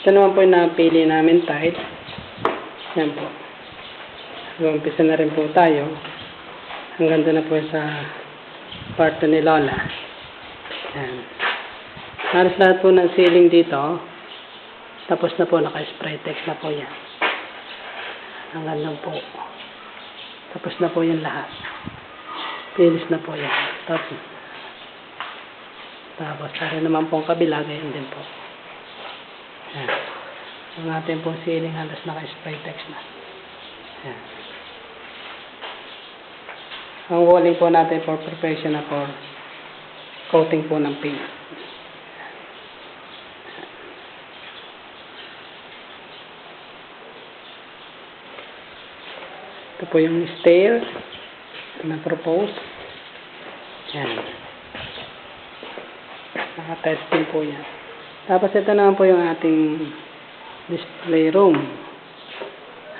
Ito naman po yung napili namin tile. Yan po. So, umpisa na rin po tayo. Hanggang doon na po sa kwarto ni Lola. Yan. Halos lahat po ng ceiling dito. Tapos na po, naka-spray text na po yan. Hanggang lang po. Tapos na po yan lahat. Finish na po yan. Tapos tara naman po ang kabila, ganyan din po. Yan. Ang ating pong ceiling halos naka-spray text na. Yan. Ang walling po natin for preparation na for coating po ng paint. Ito po yung stair na propose. Yan. Naka-tiles din po yan. Tapos ito naman po yung ating display room.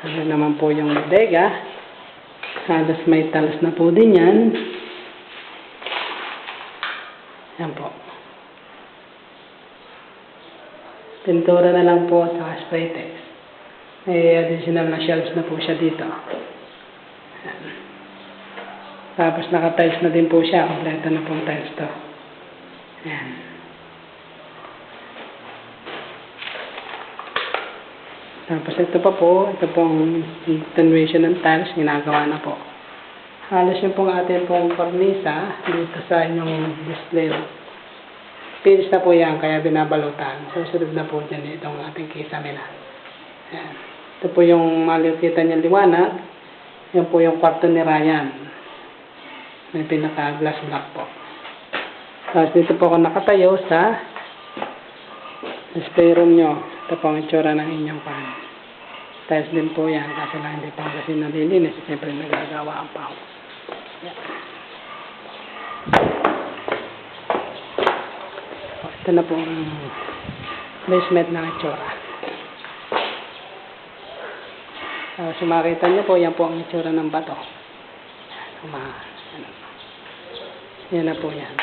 Ano naman po yung bodega. Halos may tiles na po din yan. Yan po. Pintura na lang po sa spray text. May additional na shelves na po siya dito. Yan. Tapos naka-tiles na din po siya. Kompleto na pong tiles to. Yan. Tapos ito pa po. Ito pong continuation ng tiles. Ginagawa na po. Halos yung pong atin pong cornisa dito sa inyong display. Finish na po yan. Kaya binabalutan. Susunod na po dyan itong ating kisamina. Yan. Ito po yung makikita niya liwanag. Yan po yung kwarto ni Ryan. May pinaka-glass block po. Tapos dito po ako nakatayo sa display room nyo. Ito po ang itsura ng inyong pan. Tiles din po yan. Kasi lang hindi pa kasi nalilinis. Siyempre nagagawa ang pao. Yan. Ito na po ang basement ng itsura. So makita nyo po, yan po ang itsura ng bato. Yan na po yan.